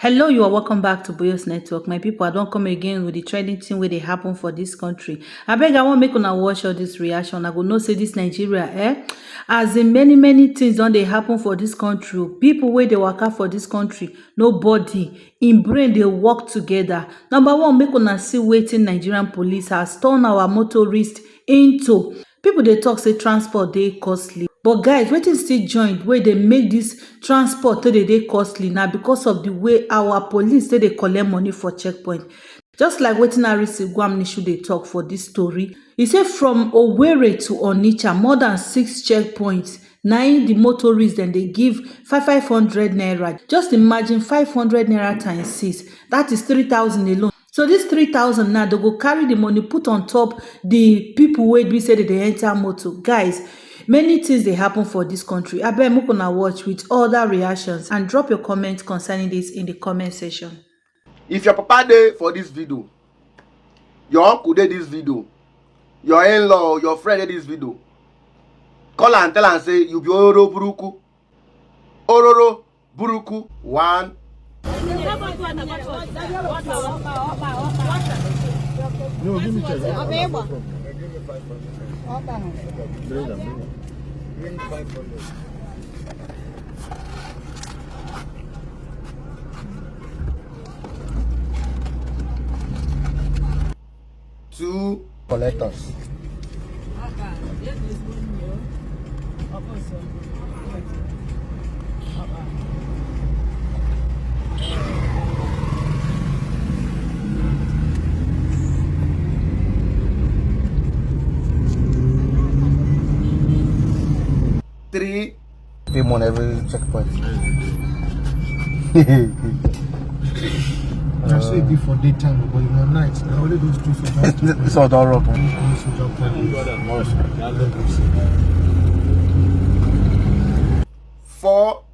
Hello, you are welcome back to Boyos Network. My people, I don't come again with the trending thing where they happen for this country. I beg, I won't make una watch all this reaction. I go no say this Nigeria, as in many things don't they happen for this country. People where they work out for this country, nobody in brain they work together. Number one, make una see waiting Nigerian police has turned our motorists into people. They talk say transport they costly. But guys, wetin still join wey dey make dis transport wey dey costly na because of the way our police take dey collect money for checkpoint. Just like wetin Arisi Gwamnishu dey talk for dis story, e say from Owerri to Onitsha, more than 6 checkpoints na im the motorists dem dey give 500 naira. Just imagine 500 naira times 6, that is 3,000 alone. So this 3,000 now, they go carry the money put on top the people wey be say they dey enter motor. Guys, many things dey happen for this country. Abeg make una watch with other reactions and drop your comment concerning this in the comment section. If your papa dey for this video, your uncle dey this video, your in-law, your friend dey this video, call and tell am say you be ororo buruku. Ororo buruku. 1. No, give me check. Two collectors. Three. Pay money every checkpoint. I say it before daytime, but in the night, now only those two soldiers. This all don't rock. Four.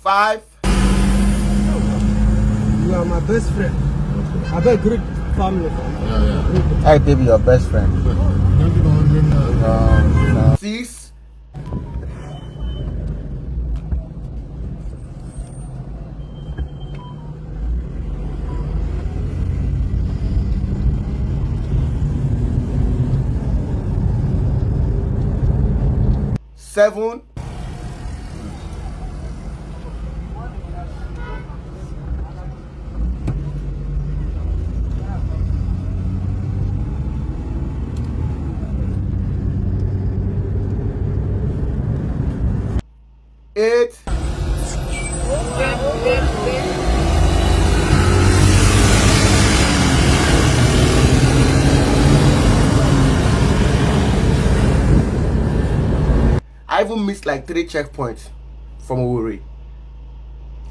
Five. You are my best friend. I bet great family. I be your best friend. 6. Seven. Eight. I even missed like 3 checkpoints from Owerri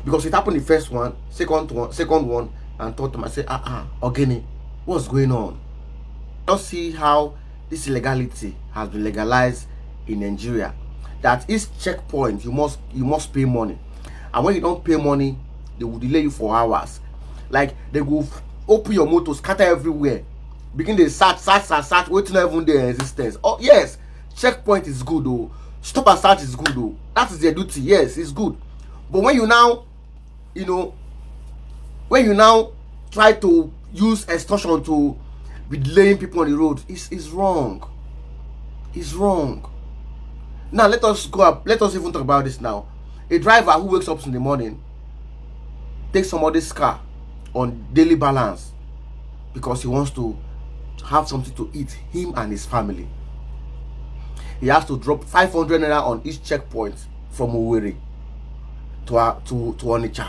because it happened the first one, second one, and third time. I said, Ogini, what's going on? Just see how this illegality has been legalized in Nigeria. That each checkpoint you must pay money, and when you don't pay money, they will delay you for hours. Like they will open your motor, scatter everywhere, begin to search, waiting even their existence. Oh yes, checkpoint is good though. Stop and search is good though. That is their duty. Yes, it's good. But when you now, when you now try to use extortion to be delaying people on the road, it's wrong. It's wrong. Now let us go up. Let us even talk about this now. A driver who wakes up in the morning, takes somebody's car on daily balance because he wants to have something to eat, him and his family. He has to drop 500 naira on each checkpoint from Owerri to Onitsha.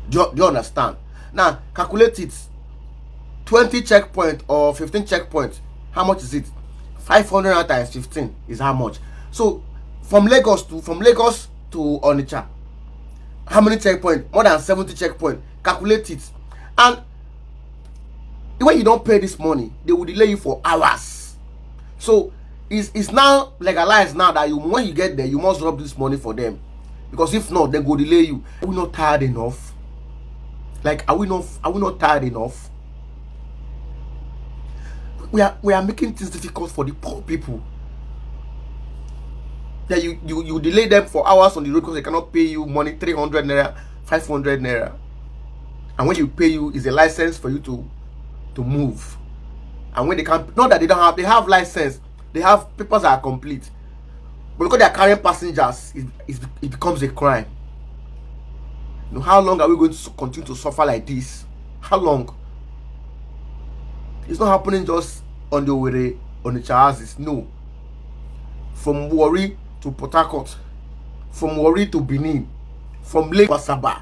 Do you understand? Now calculate it. 20 checkpoint or 15 checkpoint. How much is it? 500 naira times 15 is how much? So from Lagos to Onitsha, how many checkpoints? More than 70 checkpoints. Calculate it. And when you don't pay this money, they will delay you for hours. So it's now legalized now that when you get there, you must drop this money for them. Because if not, they go delay you. Are we not tired enough? Like, are we not tired enough? We are making things difficult for the poor people. That you delay them for hours on the road because they cannot pay you money, 300 naira, 500 naira. And when you pay you, is a license for you to move. And when they can't, not that they have license, they have papers that are complete. But because they are carrying passengers, it becomes a crime. You know, how long are we going to continue to suffer like this? How long? It's not happening just on the way on the Chahazis. No. From Warri to Port Harcourt, from Warri to Benin, from Lake Wasaba.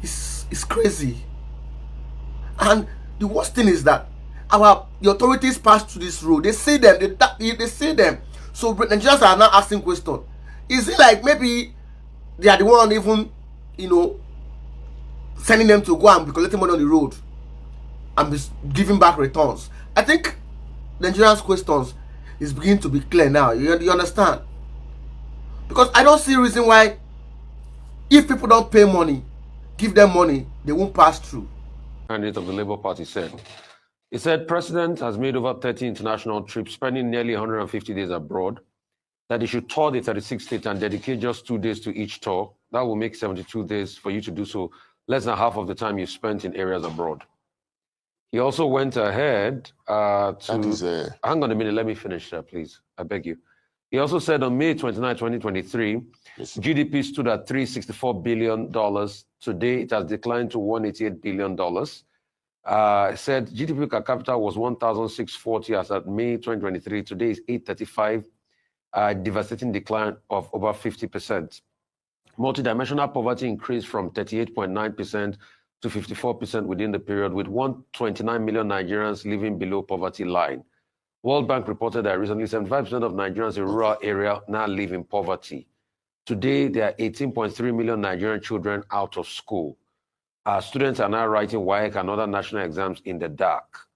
It's crazy. And the worst thing is that the authorities pass through this road. They see them. They see them. So Nigerians are now asking questions. Is it like maybe they are the one even, sending them to go and be collecting money on the road and be giving back returns? I think Nigerians' questions is beginning to be clear now. You understand? Because I don't see a reason why, if people don't pay money, give them money, they won't pass through. Candidate of the Labour Party said. He said President has made over 30 international trips, spending nearly 150 days abroad, that he should tour the 36 states and dedicate just 2 days to each tour. That will make 72 days for you to do so, less than half of the time you spent in areas abroad. He also went ahead to... Hang on a minute, let me finish, please. I beg you. He also said on May 29, 2023, yes, GDP stood at $364 billion. Today, it has declined to $188 billion. Said GDP per capita was 1,640 as at May 2023. Today is 835, devastating decline of over 50%. Multidimensional poverty increased from 38.9% to 54% within the period, with 129 million Nigerians living below poverty line. World Bank reported that recently 75% of Nigerians in rural area now live in poverty. Today, there are 18.3 million Nigerian children out of school. Students are now writing WAEC and other national exams in the dark.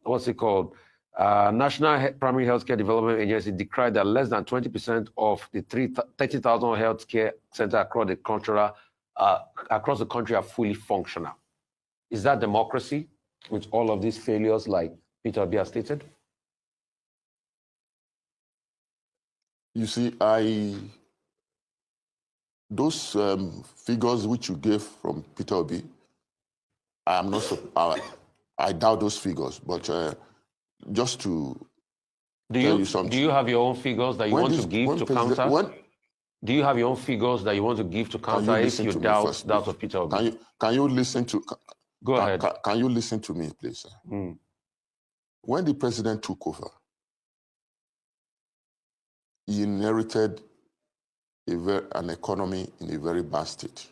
What's it called? National Primary Healthcare Development Agency decried that less than 20% of the 30,000 healthcare centers across the country are fully functional. Is that democracy with all of these failures like Peter Obi has stated? You see, those figures which you gave from Peter Obi, I doubt those figures, but just to tell you something. Do you have your own figures that you want to give to counter? Do you have your own figures that you want to give to counter if you doubt of Peter Obi? Can you listen to... Go ahead. Can you listen to me, please? When the president took over, he inherited an economy in a very bad state.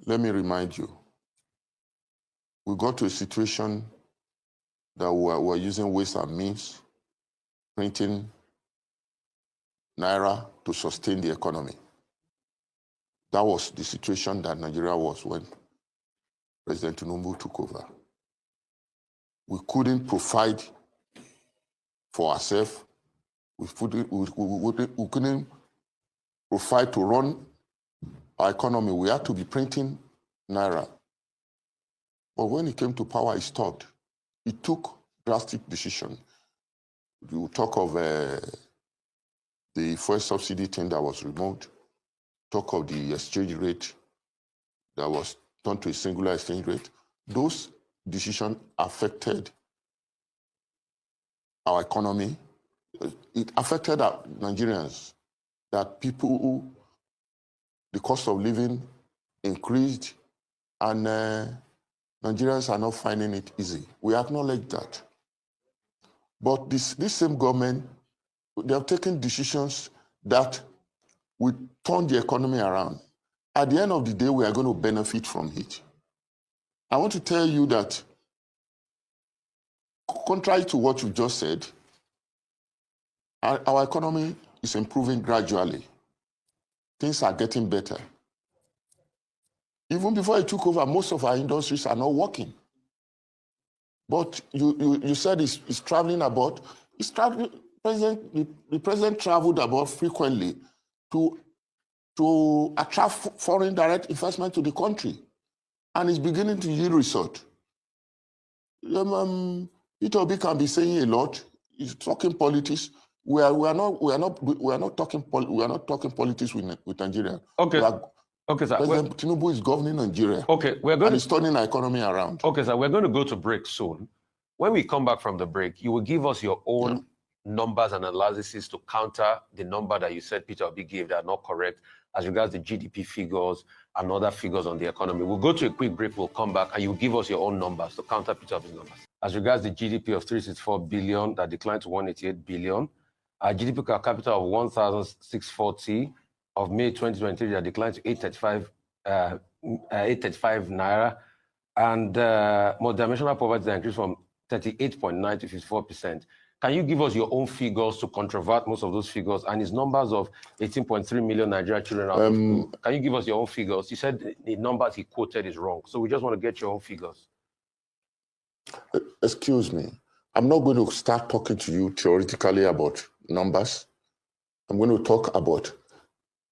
Let me remind you, we got to a situation that we were using ways and means, printing naira to sustain the economy. That was the situation that Nigeria was when President Tinubu took over. We couldn't provide for ourselves. We couldn't provide to run our economy. We had to be printing naira. But when he came to power, he stopped. He took drastic decisions. You talk of the first subsidy thing that was removed, talk of the exchange rate that was turned to a singular exchange rate. Those decisions affected our economy. It affected our Nigerians, that the cost of living increased, and Nigerians are not finding it easy. We acknowledge that. But this same government, they have taken decisions that will turn the economy around. At the end of the day, we are going to benefit from it. I want to tell you that, contrary to what you just said, our economy is improving gradually. Things are getting better. Even before I took over, most of our industries are not working. But you said he's traveling abroad. The president traveled abroad frequently to attract foreign direct investment to the country, and it's beginning to yield result. Peter Obi can be saying a lot. He's talking politics. We are not talking politics with Nigeria. Okay. Okay, sir. President Tinubu is governing Nigeria. Okay, we're going and he's turning our economy around. Okay, sir. We're going to go to break soon. When we come back from the break, you will give us your own numbers and analysis to counter the number that you said Peter Obi gave that are not correct as regards the GDP figures and other figures on the economy. We'll go to a quick break. We'll come back and you give us your own numbers to counter Peter Obi's numbers. As regards the GDP of 364 billion that declined to 188 billion, our GDP per capita of 1,640 of May 2023 that declined to 835 naira, and multidimensional poverty that increased from 38.9 to 54%. Can you give us your own figures to controvert most of those figures and his numbers of 18.3 million Nigerian children out of school? Can you give us your own figures? You said the numbers he quoted is wrong, so we just want to get your own figures. Excuse me. I'm not going to start talking to you theoretically about numbers. I'm going to talk about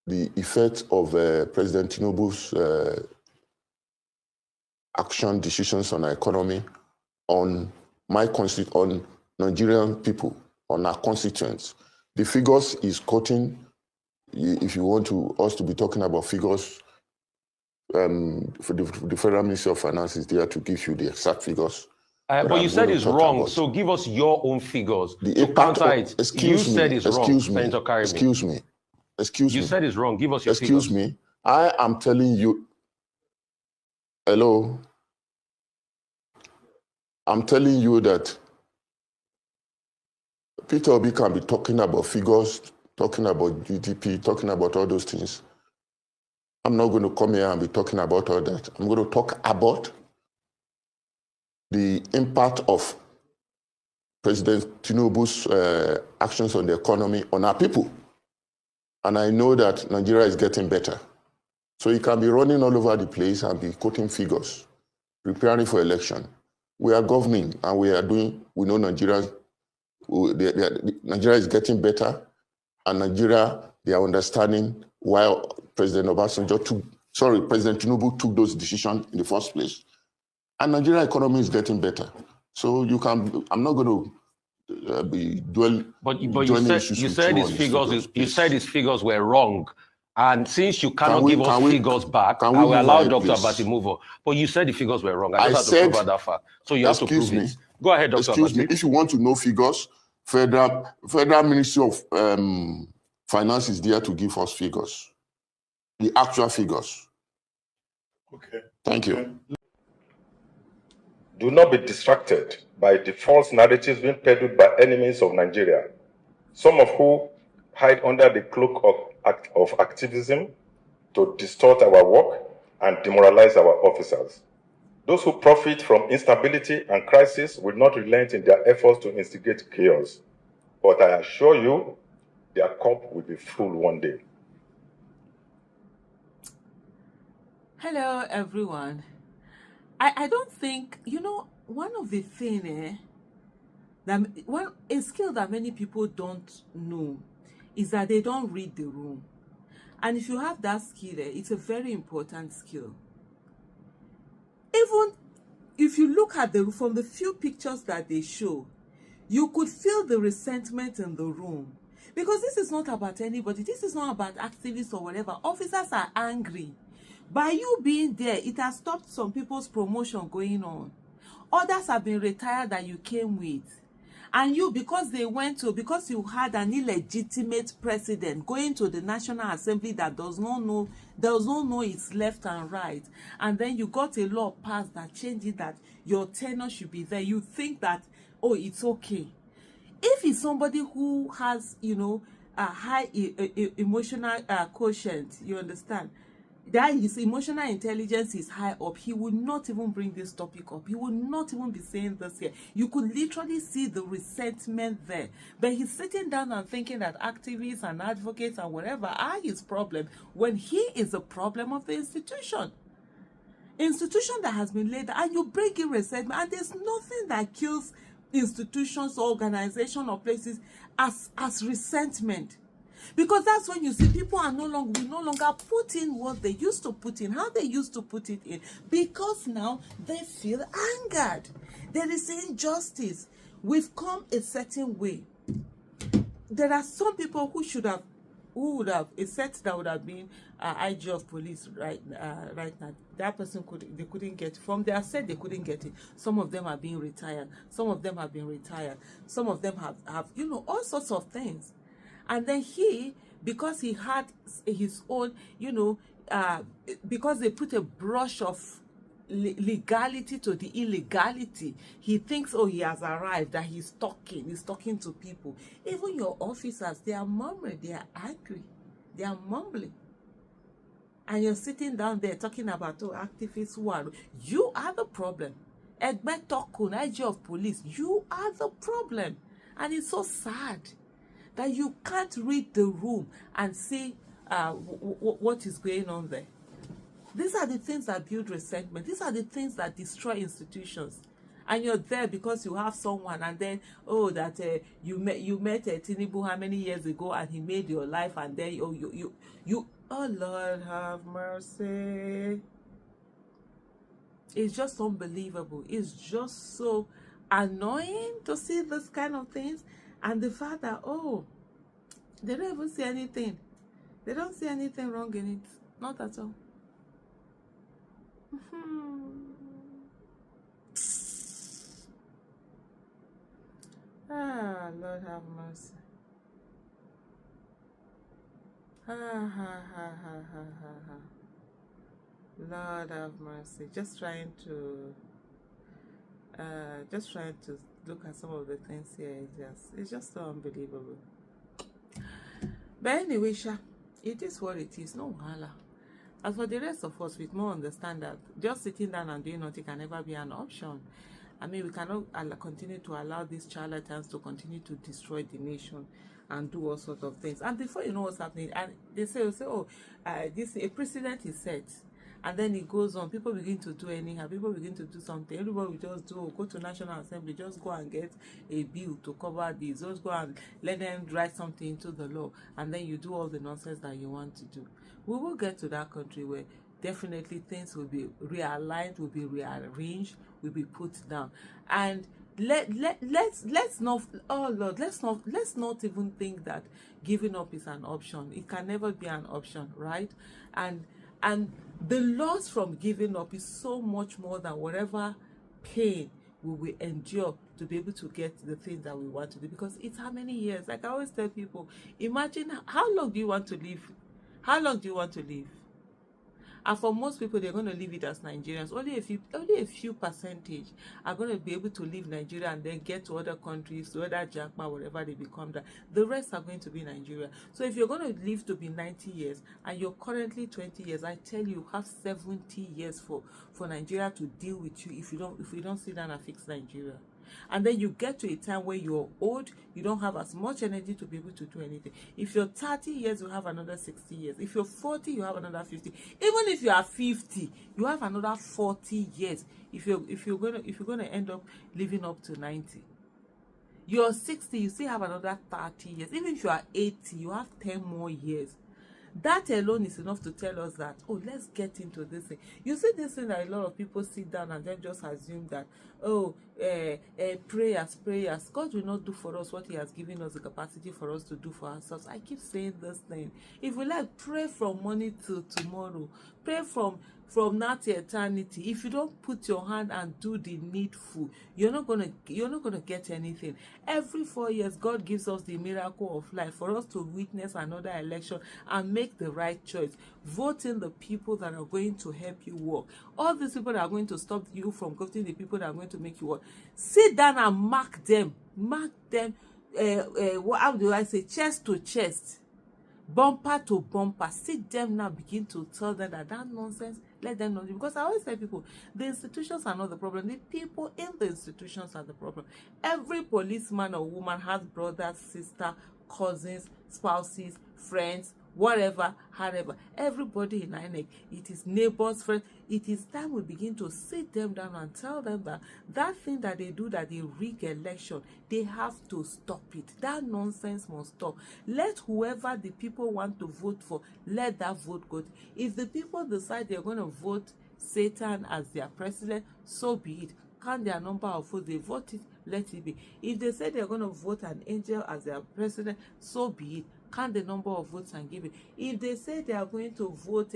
the effect of President Tinubu's action decisions on our economy, on on Nigerian people, on our constituents. The figures is quoting. If you want us to be talking about figures, for the Federal Ministry of Finance is there to give you the exact figures. But you said it's wrong, so give us your own figures to counter it. You said it's wrong, Senator Karimi. Excuse me. You said it's wrong. Give us your figures. Excuse me. I am telling you. Hello. I'm telling you that Peter Obi can be talking about figures, talking about GDP, talking about all those things. I'm not going to come here and be talking about all that. I'm going to talk about the impact of President Tinubu's actions on the economy, on our people. And I know that Nigeria is getting better. So he can be running all over the place and be quoting figures, preparing for election. We are governing and we know Nigeria is getting better, and Nigeria, they are understanding why President Tinubu took those decisions in the first place. And Nigeria economy is getting better. So I'm not going to be But you said his figures were wrong. And since you cannot give us figures back, I will allow Dr. Abati move on. But you said the figures were wrong. I just have to prove that fact. So you have to prove it. Go ahead, Dr. Excuse Abati. me. If you want to know figures, Federal Ministry of Finance is there to give us figures. The actual figures. Okay. Thank you. Do not be distracted by the false narratives being peddled by enemies of Nigeria, some of who hide under the cloak of activism to distort our work and demoralize our officers. Those who profit from instability and crisis will not relent in their efforts to instigate chaos. But I assure you, their cup will be full one day. Hello, everyone. I don't think, one of the things, a skill that many people don't know is that they don't read the room. And if you have that skill, it's a very important skill. Even if you look at from the few pictures that they show, you could feel the resentment in the room. Because this is not about anybody. This is not about activists or whatever. Officers are angry. By you being there, it has stopped some people's promotion going on. Others have been retired that you came with. And you, because you had an illegitimate president going to the National Assembly that does not know its left and right, and then you got a law passed that changed it, that your tenure should be there, you think that, oh, it's okay. If it's somebody who has, a high emotional quotient, you understand, that his emotional intelligence is high up, he would not even bring this topic up. He would not even be saying this here. You could literally see the resentment there. But he's sitting down and thinking that activists and advocates and whatever are his problem, when he is the problem of the institution. Institution that has been laid, and you bring in resentment, and there's nothing that kills institutions or organizations or places as resentment. Because that's when you see people are no longer put in what they used to put in, how they used to put it in, because now they feel angered. There is injustice. We've come a certain way. There are some people who would have a set that would have been IG of police right now. That person they couldn't get from their set. They couldn't get it. Some of them are being retired. Some of them have been retired. Some of them have all sorts of things. And then because he had his own, because they put a brush of legality to the illegality, he thinks, oh, he has arrived, that he's talking to people. Even your officers, they are murmuring, they are angry, they are mumbling. And you're sitting down there talking about activists you are the problem. Egbe Tokun, IG of police, you are the problem. And it's so sad that you can't read the room and see what is going on there. These are the things that build resentment. These are the things that destroy institutions. And you're there because you have someone, and then you met Tinubu how many years ago, and he made your life, and then you oh Lord have mercy. It's just unbelievable. It's just so annoying to see this kind of things, and the fact that they don't even see anything. They don't see anything wrong in it. Not at all. Lord have mercy. Lord have mercy. Just trying to look at some of the things here. It's just so unbelievable. But anyway, it is what it is. No wahala. As for the rest of us, we more understand that just sitting down and doing nothing can never be an option. I mean, we cannot continue to allow these charlatans to continue to destroy the nation and do all sorts of things. And before you know what's happening, and they say, a precedent is set. And then it goes on. People begin to do anyhow. People begin to do something. Everybody will just go to National Assembly, just go and get a bill to cover this. Just go and let them write something into the law. And then you do all the nonsense that you want to do. We will get to that country where definitely things will be realigned, will be rearranged, will be put down. And let's not, oh Lord, let's not even think that giving up is an option. It can never be an option, right? And the loss from giving up is so much more than whatever pain we will endure to be able to get the things that we want to do, because it's how many years. Like I always tell people, imagine how long do you want to live? How long do you want to live? And for most people, they're going to leave it as Nigerians. Only a few percentage are going to be able to leave Nigeria and then get to other countries, to other Jackma, wherever they become that. The rest are going to be Nigeria. So if you're going to live to be 90 years and you're currently 20 years, I tell you, have 70 years for Nigeria to deal with you if you don't sit down and fix Nigeria. And then you get to a time where you're old, you don't have as much energy to be able to do anything. If you're 30 years, you have another 60 years. If you're 40, you have another 50. Even if you are 50, you have another 40 years. If you're gonna end up living up to 90. You're 60, you still have another 30 years. Even if you are 80, you have 10 more years. That alone is enough to tell us that, let's get into this thing. You see this thing that a lot of people sit down and then just assume that, prayers. God will not do for us what he has given us the capacity for us to do for ourselves. I keep saying this thing. If we pray from morning till tomorrow, pray from now to eternity. If you don't put your hand and do the needful, you're not gonna get anything. Every 4 years, God gives us the miracle of life for us to witness another election and make the right choice. Vote in the people that are going to help you work. All these people that are going to stop you from voting the people that are going to make you work. Sit down and mark them. Mark them. How do I say? Chest to chest. Bumper to bumper. Sit them now, begin to tell them that nonsense, let them know. Because I always tell people, the institutions are not the problem. The people in the institutions are the problem. Every policeman or woman has brothers, sisters, cousins, spouses, friends, whatever, however, everybody in INEC, it is neighbors, friends. It is time we begin to sit them down and tell them that that thing that they do, that they rig election, they have to stop it. That nonsense must stop. Let whoever the people want to vote for, let that vote go. If the people decide they're going to vote Satan as their president, so be it. Count their number of votes, they vote it, let it be. If they say they're going to vote an angel as their president, so be it. Count the number of votes and give it. If they say they are going to vote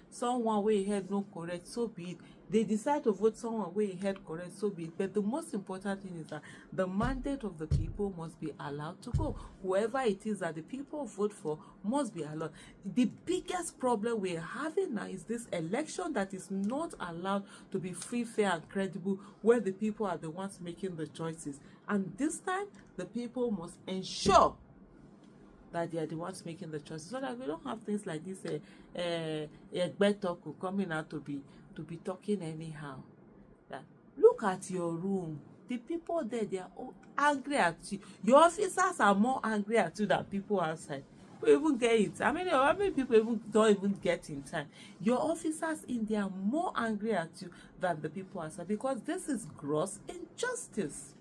someone where he had no correct, so be it. They decide to vote someone where he had correct, so be it. But the most important thing is that the mandate of the people must be allowed to go. Whoever it is that the people vote for must be allowed. The biggest problem we're having now is this election that is not allowed to be free, fair, and credible, where the people are the ones making the choices. And this time, the people must ensure that they are the ones making the choices, so that we don't have things like this Ekbetoku coming out to be talking anyhow. That, look at your room. The people there, they are all angry at you. Your officers are more angry at you than people outside. We even get it. How many people even don't even get in time? Your officers in there are more angry at you than the people outside, because this is gross injustice.